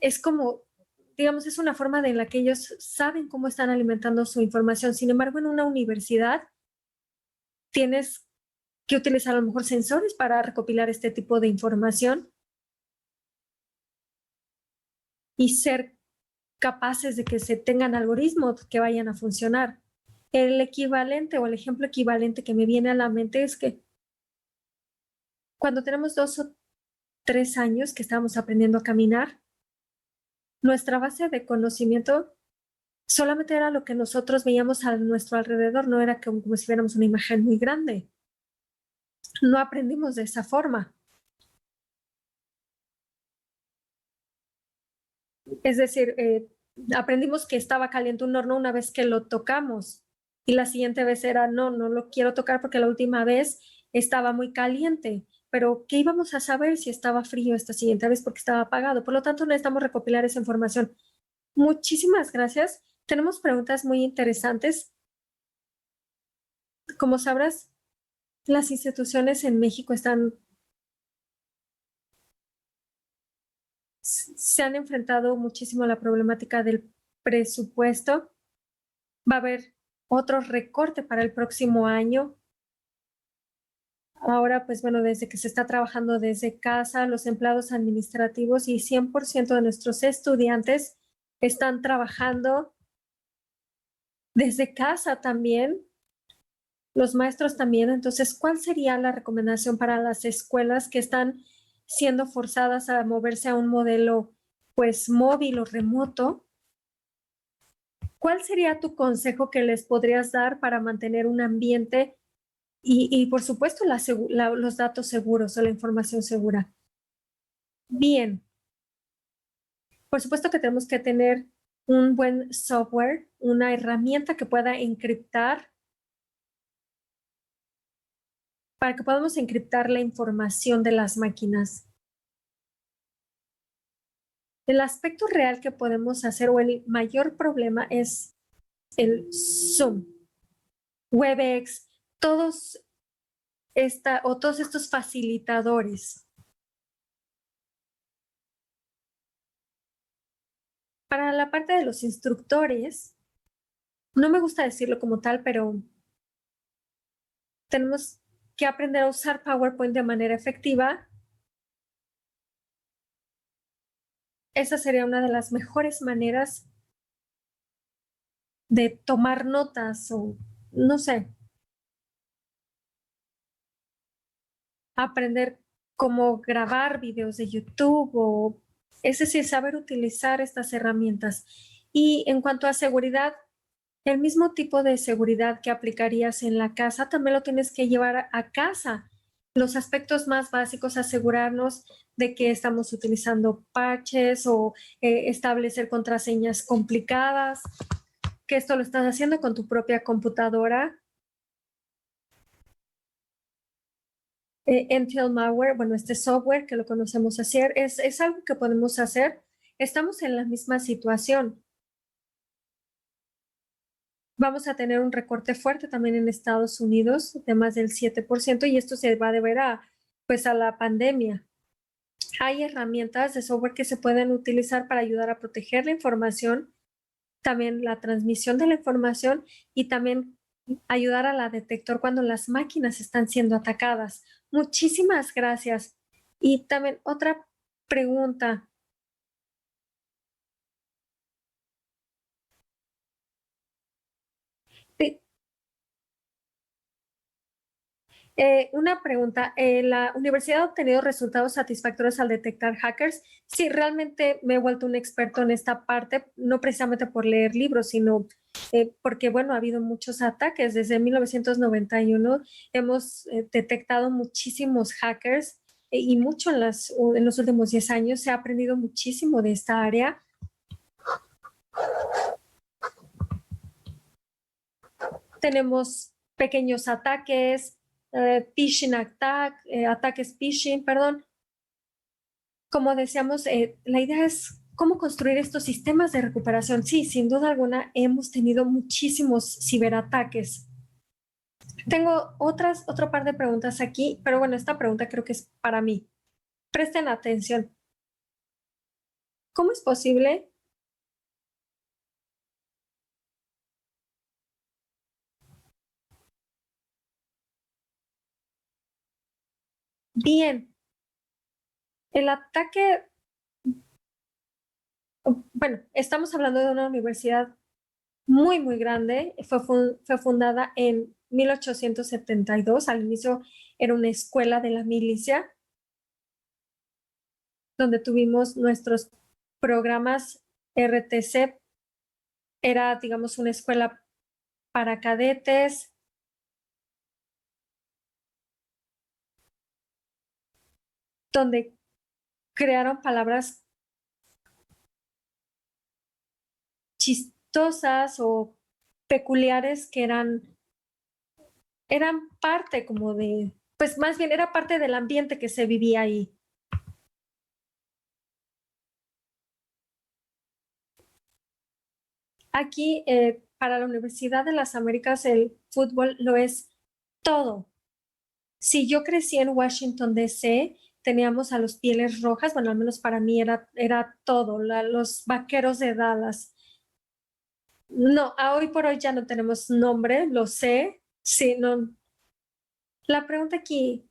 es como, digamos, es una forma en la que ellos saben cómo están alimentando su información. Sin embargo, en una universidad tienes que utilizar a lo mejor sensores para recopilar este tipo de información y ser capaces de que se tengan algoritmos que vayan a funcionar. El equivalente o el ejemplo equivalente que me viene a la mente es que cuando tenemos 2 o 3 años que estamos aprendiendo a caminar, nuestra base de conocimiento solamente era lo que nosotros veíamos a nuestro alrededor, no era como si viéramos una imagen muy grande. No aprendimos de esa forma. Es decir, aprendimos que estaba caliente un horno una vez que lo tocamos y la siguiente vez era, no lo quiero tocar porque la última vez estaba muy caliente, pero ¿qué íbamos a saber si estaba frío esta siguiente vez porque estaba apagado? Por lo tanto, necesitamos recopilar esa información. Muchísimas gracias. Tenemos preguntas muy interesantes. Como sabrás, las instituciones en México se han enfrentado muchísimo a la problemática del presupuesto. Va a haber otro recorte para el próximo año. Ahora, pues bueno, desde que se está trabajando desde casa, los empleados administrativos y 100% de nuestros estudiantes están trabajando desde casa también, los maestros también. Entonces, ¿cuál sería la recomendación para las escuelas que están siendo forzadas a moverse a un modelo pues móvil o remoto? ¿Cuál sería tu consejo que les podrías dar para mantener un ambiente y por supuesto los datos seguros o la información segura? Bien, por supuesto que tenemos que tener un buen software, una herramienta que pueda encriptar para que podamos encriptar la información de las máquinas. El aspecto real que podemos hacer o el mayor problema es el Zoom, Webex, todos estos facilitadores. Para la parte de los instructores, no me gusta decirlo como tal, pero tenemos que aprender a usar PowerPoint de manera efectiva. Esa sería una de las mejores maneras de tomar notas o, no sé, aprender cómo grabar videos de YouTube o, es decir, saber utilizar estas herramientas. Y en cuanto a seguridad, el mismo tipo de seguridad que aplicarías en la casa, también lo tienes que llevar a casa. Los aspectos más básicos, asegurarnos de que estamos utilizando parches o establecer contraseñas complicadas, que esto lo estás haciendo con tu propia computadora. Intel Malware, bueno, este software que lo conocemos hacer, es algo que podemos hacer. Estamos en la misma situación. Vamos a tener un recorte fuerte también en Estados Unidos de más del 7% y esto se va a deber pues a la pandemia. Hay herramientas de software que se pueden utilizar para ayudar a proteger la información, también la transmisión de la información y también ayudar a la detector cuando las máquinas están siendo atacadas. Muchísimas gracias. Y también otra pregunta. Una pregunta, ¿la universidad ha obtenido resultados satisfactorios al detectar hackers? Sí, realmente me he vuelto un experto en esta parte, no precisamente por leer libros, sino porque, bueno, ha habido muchos ataques. Desde 1991 hemos detectado muchísimos hackers y mucho en los últimos 10 años se ha aprendido muchísimo de esta área. Tenemos pequeños ataques, ataques phishing, perdón. Como decíamos, la idea es cómo construir estos sistemas de recuperación. Sí, sin duda alguna, hemos tenido muchísimos ciberataques. Tengo otro par de preguntas aquí, pero bueno, esta pregunta creo que es para mí. Presten atención. ¿Cómo es posible? Bien, el ataque, bueno, estamos hablando de una universidad muy, muy grande. Fue fundada en 1872. Al inicio era una escuela de la milicia, donde tuvimos nuestros programas RTC Era, digamos, una escuela para cadetes, donde crearon palabras chistosas o peculiares que eran parte como de, pues más bien era parte del ambiente que se vivía ahí. Aquí, para la Universidad de las Américas, el fútbol lo es todo. Si yo crecí en Washington, D.C., teníamos a los Pieles Rojas, bueno, al menos para mí era todo, los Vaqueros de Dallas. No, a hoy por hoy ya no tenemos nombre, lo sé. Sí, no. La pregunta aquí,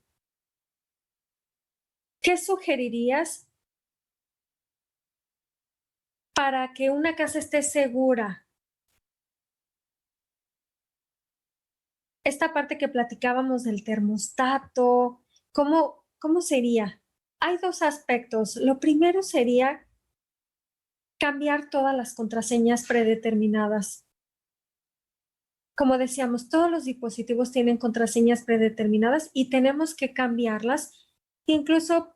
¿qué sugerirías para que una casa esté segura? Esta parte que platicábamos del termostato, ¿cómo sería? Hay dos aspectos. Lo primero sería cambiar todas las contraseñas predeterminadas. Como decíamos, todos los dispositivos tienen contraseñas predeterminadas y tenemos que cambiarlas. Incluso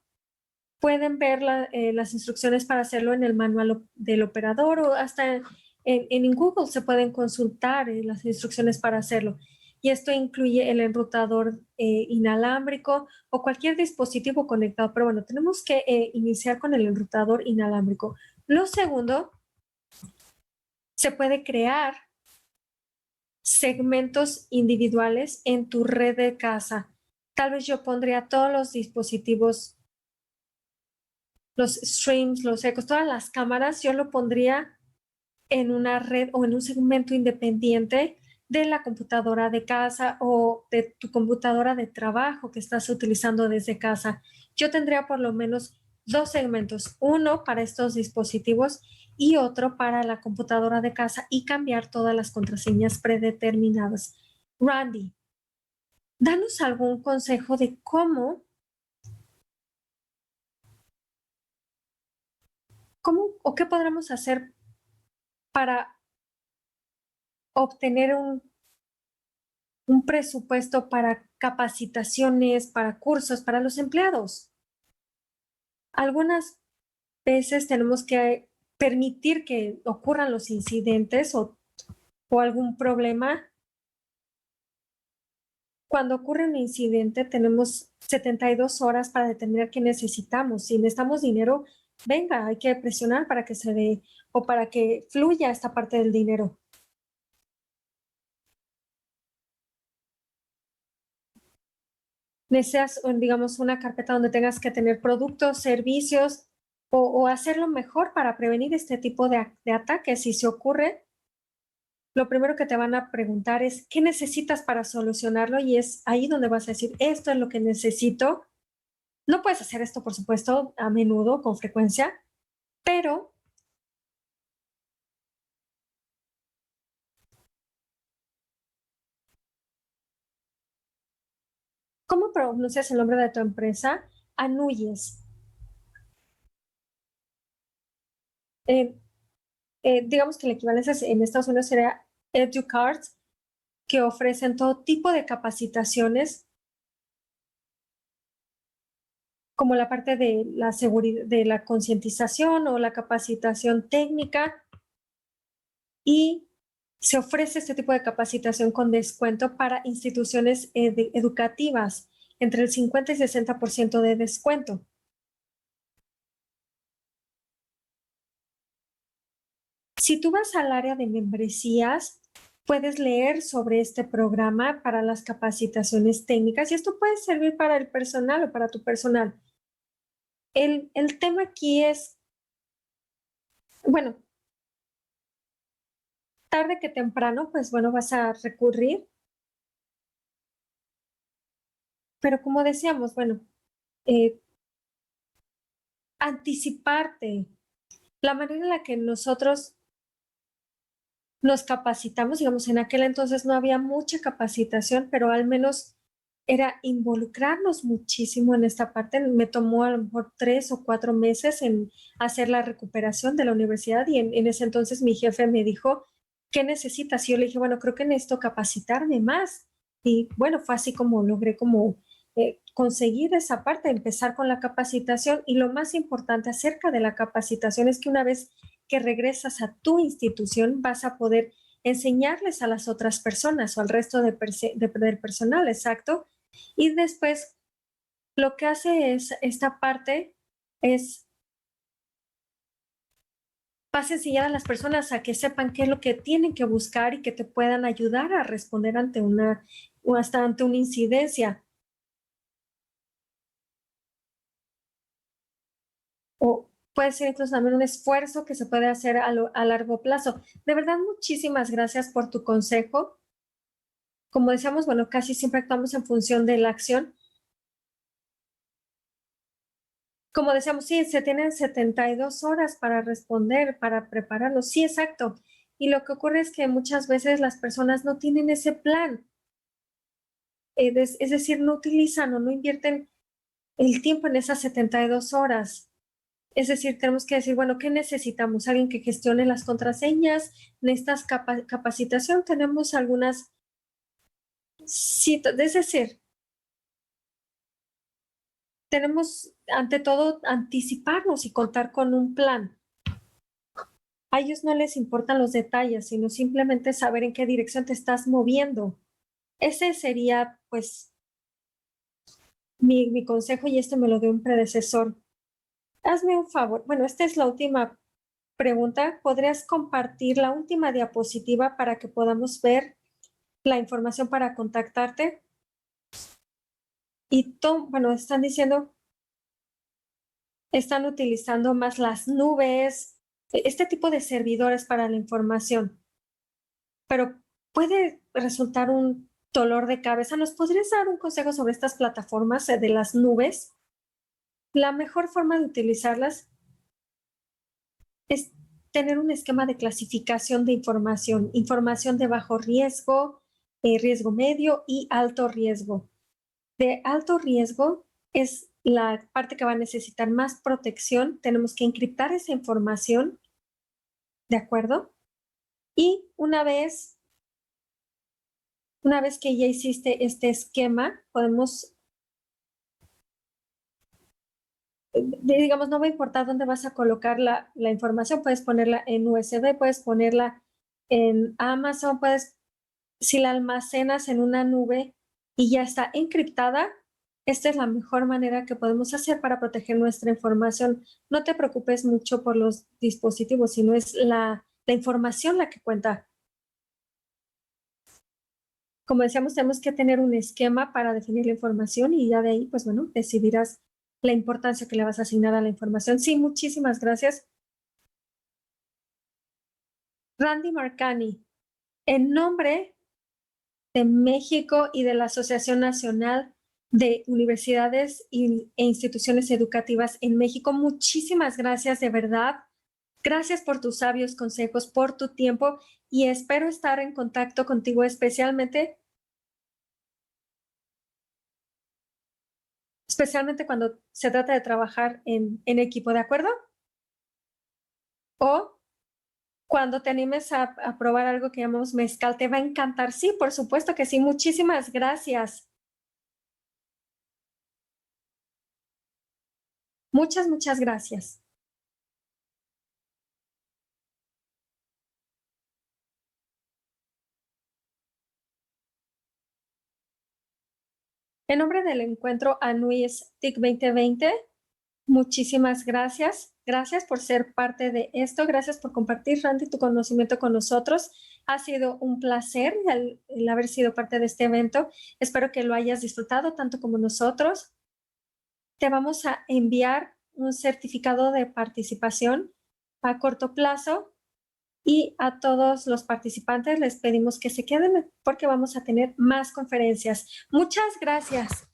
pueden ver las instrucciones para hacerlo en el manual del operador o hasta en Google se pueden consultar las instrucciones para hacerlo. Y esto incluye el enrutador inalámbrico o cualquier dispositivo conectado. Pero bueno, tenemos que iniciar con el enrutador inalámbrico. Lo segundo, se puede crear segmentos individuales en tu red de casa. Tal vez yo pondría todos los dispositivos, los streams, los ecos, todas las cámaras, yo lo pondría en una red o en un segmento independiente de la computadora de casa o de tu computadora de trabajo que estás utilizando desde casa. Yo tendría por lo menos dos segmentos, uno para estos dispositivos y otro para la computadora de casa y cambiar todas las contraseñas predeterminadas. Randy, danos algún consejo de cómo o qué podremos hacer para obtener un presupuesto para capacitaciones, para cursos, para los empleados. Algunas veces tenemos que permitir que ocurran los incidentes o algún problema. Cuando ocurre un incidente, tenemos 72 horas para determinar qué necesitamos. Si necesitamos dinero, venga, hay que presionar para que se dé o para que fluya esta parte del dinero. Deseas, digamos, una carpeta donde tengas que tener productos, servicios o hacerlo mejor para prevenir este tipo de ataques. Si se ocurre, lo primero que te van a preguntar es, ¿qué necesitas para solucionarlo? Y es ahí donde vas a decir, esto es lo que necesito. No puedes hacer esto, por supuesto, a menudo, con frecuencia, pero ¿cómo pronuncias el nombre de tu empresa? Anuyes. Eh, digamos que la equivalencia en Estados Unidos sería EduCards, que ofrecen todo tipo de capacitaciones, como la parte de la seguridad, de la concientización o la capacitación técnica, y se ofrece este tipo de capacitación con descuento para instituciones educativas, entre el 50 y 60% de descuento. Si tú vas al área de membresías, puedes leer sobre este programa para las capacitaciones técnicas y esto puede servir para el personal o para tu personal. El tema aquí es, bueno, tarde que temprano, pues bueno, vas a recurrir, pero como decíamos, bueno, eh, anticiparte, la manera en la que nosotros nos capacitamos, digamos, en aquel entonces no había mucha capacitación, pero al menos era involucrarnos muchísimo en esta parte. Me tomó a lo mejor 3 o 4 meses en hacer la recuperación de la universidad y en ese entonces mi jefe me dijo, ¿qué necesitas? Y yo le dije, bueno, creo que necesito capacitarme más. Y bueno, fue así como logré como conseguir esa parte, empezar con la capacitación. Y lo más importante acerca de la capacitación es que una vez que regresas a tu institución vas a poder enseñarles a las otras personas o al resto del personal, exacto. Y después lo que hace es esta parte es vas a enseñar a las personas a que sepan qué es lo que tienen que buscar y que te puedan ayudar a responder ante una o hasta ante una incidencia. O puede ser incluso también un esfuerzo que se puede hacer a largo plazo. De verdad, muchísimas gracias por tu consejo. Como decíamos, bueno, casi siempre actuamos en función de la acción. Como decíamos, sí, se tienen 72 horas para responder, para prepararnos. Sí, exacto. Y lo que ocurre es que muchas veces las personas no tienen ese plan. Es decir, no utilizan o no invierten el tiempo en esas 72 horas. Es decir, tenemos que decir, bueno, ¿qué necesitamos? Alguien que gestione las contraseñas, necesitas capacitación, tenemos algunas citas, es decir, tenemos ante todo anticiparnos y contar con un plan. A ellos no les importan los detalles, sino simplemente saber en qué dirección te estás moviendo. Ese sería, pues, mi consejo y esto me lo dio un predecesor. Hazme un favor. Bueno, esta es la última pregunta. ¿Podrías compartir la última diapositiva para que podamos ver la información para contactarte? Y bueno, están diciendo, están utilizando más las nubes, este tipo de servidores para la información, pero puede resultar un dolor de cabeza. ¿Nos podrías dar un consejo sobre estas plataformas de las nubes? La mejor forma de utilizarlas es tener un esquema de clasificación de información de bajo riesgo, riesgo medio y alto riesgo. De alto riesgo es la parte que va a necesitar más protección. Tenemos que encriptar esa información, ¿de acuerdo? Y una vez que ya hiciste este esquema, podemos, digamos, no va a importar dónde vas a colocar la información, puedes ponerla en USB, puedes ponerla en Amazon, si la almacenas en una nube y ya está encriptada, esta es la mejor manera que podemos hacer para proteger nuestra información. No te preocupes mucho por los dispositivos, sino es la información la que cuenta. Como decíamos, tenemos que tener un esquema para definir la información y ya de ahí, pues bueno, decidirás la importancia que le vas a asignar a la información. Sí, muchísimas gracias. Randy Marcani, en nombre de México y de la Asociación Nacional de Universidades e Instituciones Educativas en México. Muchísimas gracias, de verdad. Gracias por tus sabios consejos, por tu tiempo y espero estar en contacto contigo especialmente cuando se trata de trabajar en equipo, ¿de acuerdo? O cuando te animes a probar algo que llamamos mezcal, te va a encantar. Sí, por supuesto que sí. Muchísimas gracias. Muchas, muchas gracias. En nombre del encuentro Anuis TIC 2020, muchísimas gracias. Gracias por ser parte de esto. Gracias por compartir, Randy, tu conocimiento con nosotros. Ha sido un placer el haber sido parte de este evento. Espero que lo hayas disfrutado tanto como nosotros. Te vamos a enviar un certificado de participación a corto plazo y a todos los participantes les pedimos que se queden porque vamos a tener más conferencias. Muchas gracias.